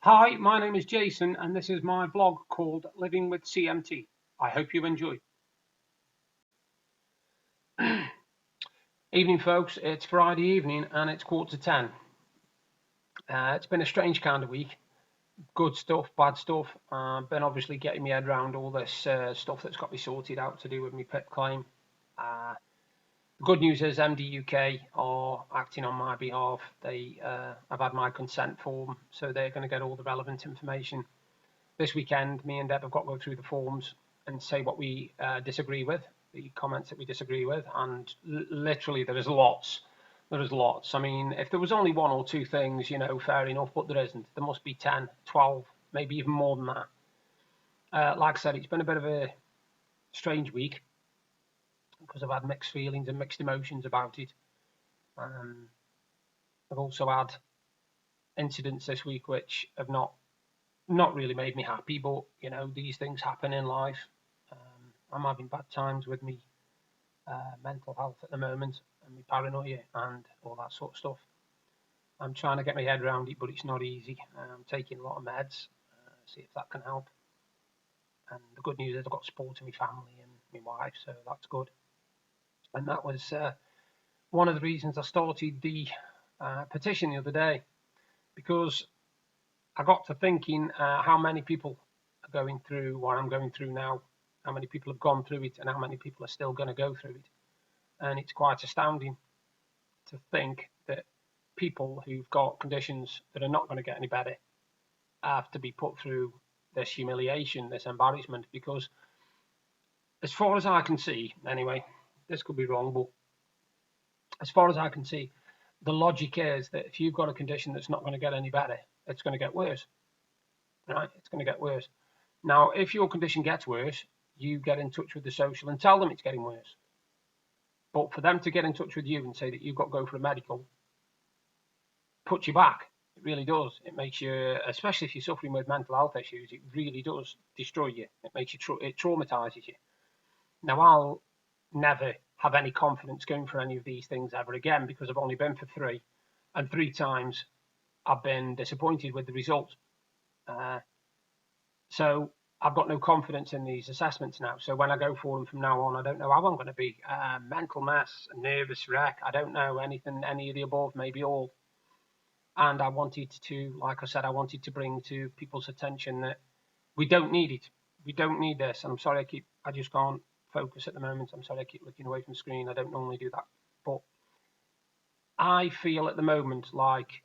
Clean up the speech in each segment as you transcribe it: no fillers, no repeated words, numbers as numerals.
Hi, my name is Jason, and this is my blog called Living with CMT. I hope you enjoy. Evening, folks. It's Friday evening, and it's 9:45. It's been a strange kind of week. Good stuff, bad stuff. Been obviously getting my head around all this stuff that's got to be sorted out to do with my PIP claim. The good news is MDUK are acting on my behalf. I've had my consent form, so they're going to get all the relevant information. This weekend, me and Deb have got to go through the forms and say what we disagree with, the comments that we disagree with, and literally there is lots. There is lots. I mean, if there was only one or two things, fair enough, but there isn't. There must be 10, 12, maybe even more than that. Like I said, it's been a bit of a strange week because I've had mixed feelings and mixed emotions about it. I've also had incidents this week which have not really made me happy, but these things happen in life. I'm having bad times with me mental health at the moment and my paranoia and all that sort of stuff. I'm trying to get my head around it, but it's not easy. I'm taking a lot of meds, see if that can help. And the good news is I've got support in my family and my wife, so that's good. And that was one of the reasons I started the petition the other day, because I got to thinking how many people are going through what I'm going through now, how many people have gone through it, and how many people are still going to go through it. And it's quite astounding to think that people who've got conditions that are not going to get any better have to be put through this humiliation, this embarrassment, because as far as I can see, anyway, this could be wrong, but as far as I can see, the logic is that if you've got a condition that's not going to get any better, it's going to get worse. Right? It's going to get worse. Now, if your condition gets worse, you get in touch with the social and tell them it's getting worse. But for them to get in touch with you and say that you've got to go for a medical, puts you back. It really does. It makes you, especially if you're suffering with mental health issues, it really does destroy you. It makes you, it traumatizes you. Now, I'll never have any confidence going for any of these things ever again because I've only been for three, and three times I've been disappointed with the result. So I've got no confidence in these assessments now. So when I go for them from now on, I don't know how I'm going to be. Mental mess, nervous wreck. I don't know anything, any of the above, maybe all. And I wanted to, like I said, I wanted to bring to people's attention that we don't need it. We don't need this. And I'm sorry, I just can't focus at the moment. I'm sorry, I keep looking away from the screen. I don't normally do that. But I feel at the moment like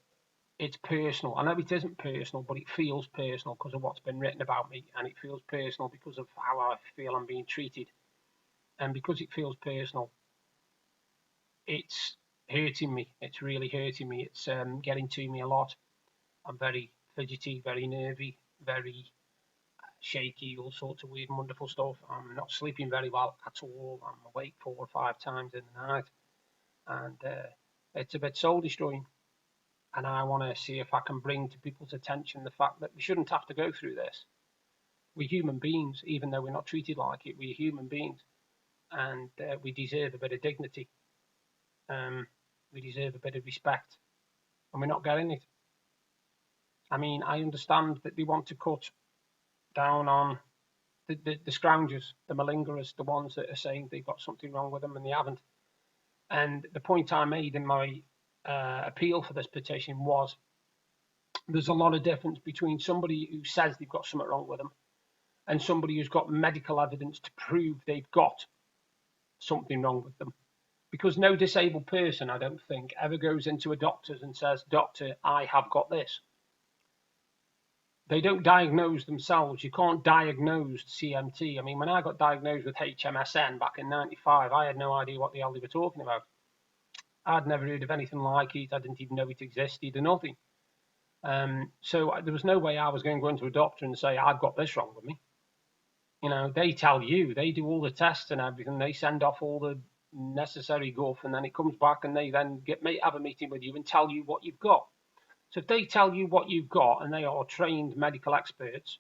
it's personal. I know it isn't personal, but it feels personal because of what's been written about me, and it feels personal because of how I feel I'm being treated. And because it feels personal, it's hurting me. It's really hurting me. It's getting to me a lot. I'm very fidgety, very nervy, very shaky, all sorts of weird and wonderful stuff. I'm not sleeping very well at all. I'm awake 4 or 5 times in the night, and it's a bit soul destroying. And I want to see if I can bring to people's attention the fact that we shouldn't have to go through this. We're human beings, even though we're not treated like it. We're human beings, and we deserve a bit of dignity. We deserve a bit of respect, and we're not getting it. I mean, I understand that they want to cut down on the scroungers, the malingerers, the ones that are saying they've got something wrong with them and they haven't. And the point I made in my appeal for this petition was there's a lot of difference between somebody who says they've got something wrong with them and somebody who's got medical evidence to prove they've got something wrong with them. Because no disabled person, I don't think, ever goes into a doctor's and says, "Doctor, I have got this." They don't diagnose themselves. You can't diagnose CMT. I mean, when I got diagnosed with HMSN back in '95, I had no idea what the hell they were talking about. I'd never heard of anything like it. I didn't even know it existed or nothing. So there was no way I was going to go into a doctor and say, "I've got this wrong with me." They tell you, they do all the tests and everything. They send off all the necessary guff, and then it comes back and they then have a meeting with you and tell you what you've got. So if they tell you what you've got and they are trained medical experts,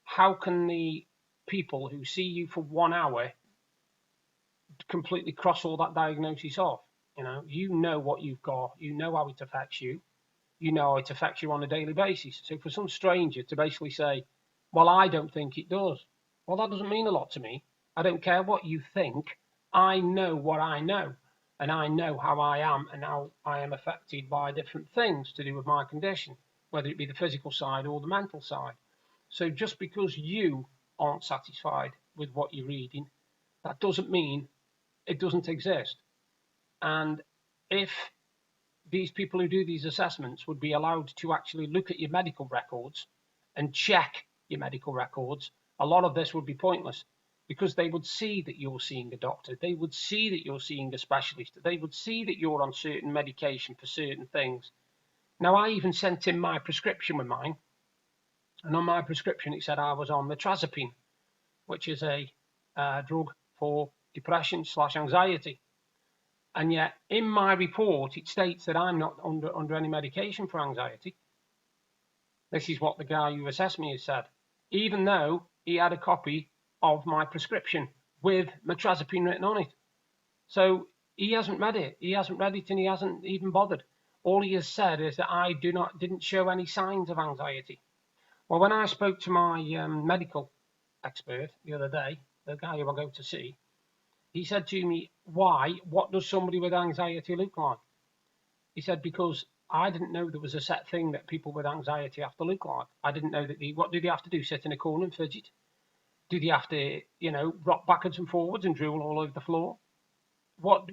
how can the people who see you for 1 hour completely cross all that diagnosis off? You know what you've got, you know how it affects you, you know it affects you on a daily basis. So for some stranger to basically say, well, I don't think it does, well, that doesn't mean a lot to me. I don't care what you think. I know what I know, and I know how I am and how I am affected by different things to do with my condition, whether it be the physical side or the mental side. So just because you aren't satisfied with what you're reading, that doesn't mean it doesn't exist. And if these people who do these assessments would be allowed to actually look at your medical records and check your medical records, a lot of this would be pointless, because they would see that you're seeing a doctor, they would see that you're seeing a specialist, they would see that you're on certain medication for certain things. Now, I even sent in my prescription with mine, and on my prescription it said I was on metrazapine, which is a drug for depression / anxiety. And yet, in my report, it states that I'm not under any medication for anxiety. This is what the guy who assessed me has said, even though he had a copy of my prescription with metrazapine written on it. So he hasn't read it. He hasn't read it, and he hasn't even bothered. All he has said is that I didn't show any signs of anxiety. Well, when I spoke to my medical expert the other day, the guy who I go to see, he said to me, why? What does somebody with anxiety look like? He said, because I didn't know there was a set thing that people with anxiety have to look like. I didn't know that what do they have to do? Sit in a corner and fidget? Do they have to, rock backwards and forwards and drool all over the floor? What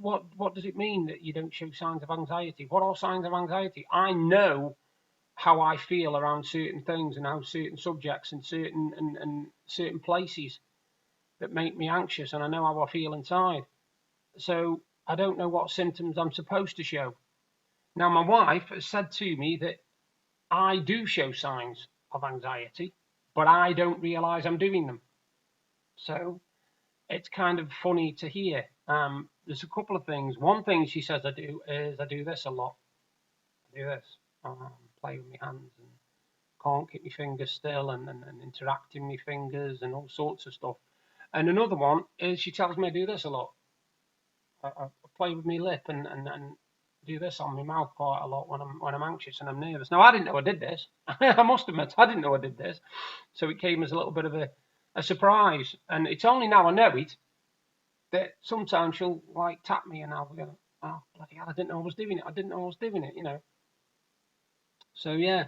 does it mean that you don't show signs of anxiety? What are signs of anxiety? I know how I feel around certain things and how certain subjects and certain places that make me anxious, and I know how I feel inside. So I don't know what symptoms I'm supposed to show. Now, my wife has said to me that I do show signs of anxiety, but I don't realise I'm doing them. So it's kind of funny to hear. There's a couple of things. One thing she says I do is I do this a lot. I do this. Play with my hands and can't keep my fingers still and interacting with my fingers and all sorts of stuff. And another one is she tells me I do this a lot. I play with my lip and do this on my mouth quite a lot when I'm anxious and I'm nervous. Now, I didn't know I did this. I must admit, I didn't know I did this. So it came as a little bit of a surprise. And it's only now I know it that sometimes she'll like tap me and I'll go, oh, bloody hell, I didn't know I was doing it. I didn't know I was doing it, So, yeah,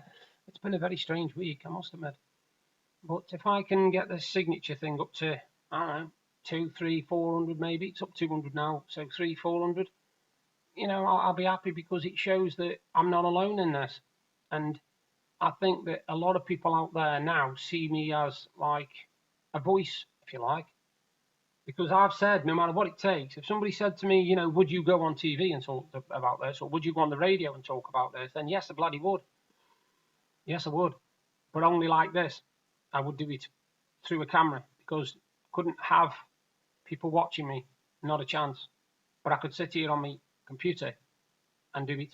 it's been a very strange week, I must admit. But if I can get this signature thing up to, I don't know, 200, 300, 400 maybe, it's up 200 now, so 300, 400, I'll be happy, because it shows that I'm not alone in this. And I think that a lot of people out there now see me as like a voice, if you like, because I've said no matter what it takes. If somebody said to me, would you go on TV and talk about this, or would you go on the radio and talk about this, then yes, I bloody would. Yes, I would, but only like this. I would do it through a camera, because I couldn't have people watching me, not a chance. But I could sit here on my computer and do it.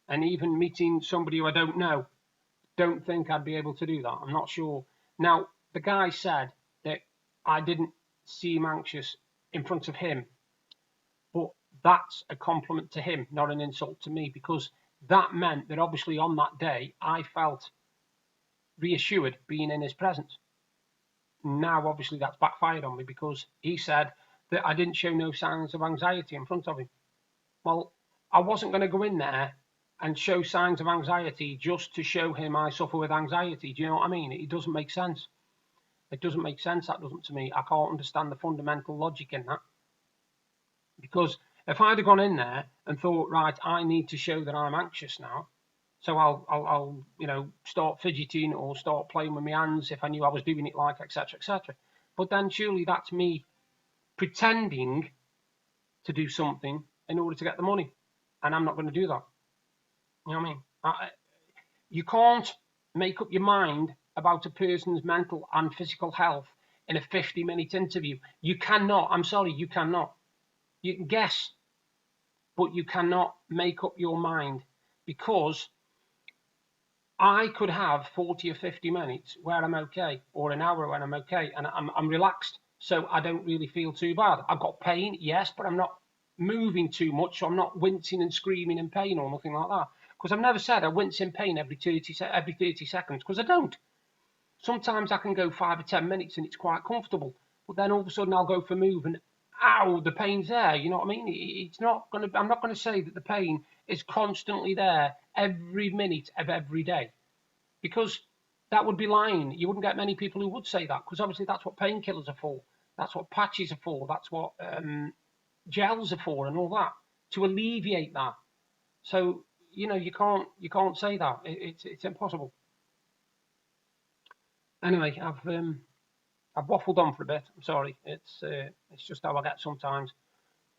And even meeting somebody who I don't know, don't think I'd be able to do that. I'm not sure. Now, the guy said that I didn't seem anxious in front of him, but that's a compliment to him, not an insult to me, because that meant that obviously on that day I felt reassured being in his presence. Now, obviously, that's backfired on me, because he said that I didn't show no signs of anxiety in front of him. Well, I wasn't going to go in there and show signs of anxiety just to show him I suffer with anxiety. Do you know what I mean? It doesn't make sense. It doesn't make sense, that doesn't, to me. I can't understand the fundamental logic in that. Because if I'd have gone in there and thought, right, I need to show that I'm anxious now, so I'll start fidgeting or start playing with my hands if I knew I was doing it, like, etc., etc. But then surely that's me pretending to do something in order to get the money, and I'm not going to do that. You know what I mean? You can't make up your mind about a person's mental and physical health in a 50-minute interview. You cannot. I'm sorry, you cannot. You can guess, but you cannot make up your mind, because I could have 40 or 50 minutes where I'm okay, or an hour when I'm okay, and I'm relaxed, so I don't really feel too bad. I've got pain, yes, but I'm not moving too much, so I'm not wincing and screaming in pain or nothing like that. because I've never said I wince in pain every 30 seconds, because I don't. Sometimes I can go 5 or 10 minutes and it's quite comfortable, but then all of a sudden I'll go for a move and ow, the pain's there. You know what I mean? It's not gonna. I'm not going to say that the pain is constantly there every minute of every day, because that would be lying. You wouldn't get many people who would say that, because obviously that's what painkillers are for. That's what patches are for. That's what gels are for, and all that, to alleviate that. So you know, you can't say that. It's impossible. Anyway, I've waffled on for a bit. I'm sorry. It's just how I get sometimes.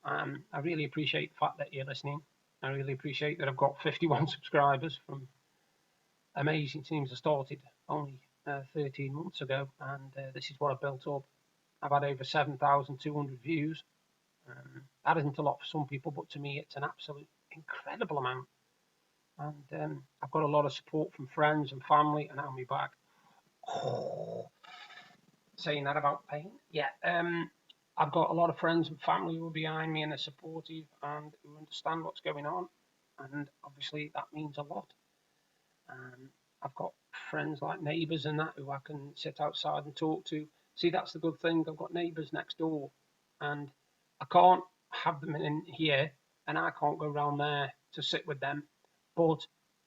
I really appreciate the fact that you're listening. I really appreciate that I've got 51 subscribers from amazing teams. I started only 13 months ago, and this is what I've built up. I've had over 7,200 views. That isn't a lot for some people, but to me, it's an absolute incredible amount. And I've got a lot of support from friends and family, and on my back. Oh, saying that about pain, yeah. I've got a lot of friends and family who are behind me and are supportive and who understand what's going on, and obviously that means a lot. I've got friends like neighbours and that who I can sit outside and talk to. See, that's the good thing. I've got neighbours next door, and I can't have them in here, and I can't go round there to sit with them, but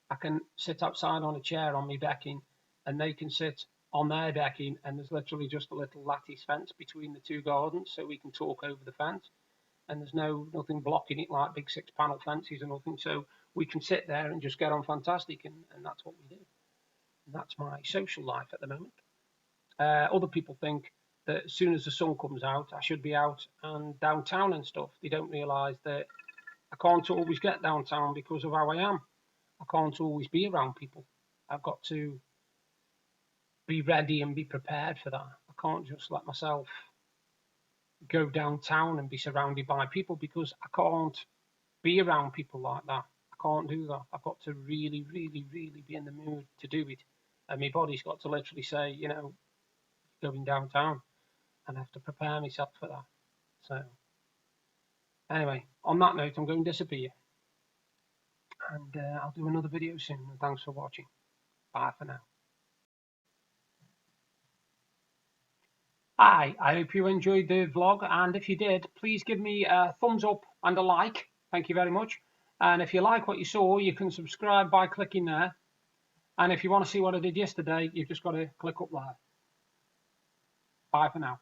I can sit outside on a chair on my decking, and they can sit on their decking, and there's literally just a little lattice fence between the two gardens, so we can talk over the fence, and there's nothing blocking it like big 6-panel fences or nothing, so we can sit there and just get on fantastic, and that's what we do. And that's my social life at the moment. Other people think that as soon as the sun comes out, I should be out and downtown and stuff. They don't realise that I can't always get downtown because of how I am. I can't always be around people. I've got to be ready and be prepared for that. I can't just let myself go downtown and be surrounded by people, because I can't be around people like that. I can't do that. I've got to really, really, really be in the mood to do it. And my body's got to literally say, you know, going downtown, and I have to prepare myself for that. So anyway, on that note, I'm going to disappear, and I'll do another video soon. And thanks for watching. Bye for now. Hi, I hope you enjoyed the vlog, and if you did, please give me a thumbs up and a like. Thank you very much. And if you like what you saw, you can subscribe by clicking there. And if you want to see what I did yesterday, you've just got to click up there. Bye for now.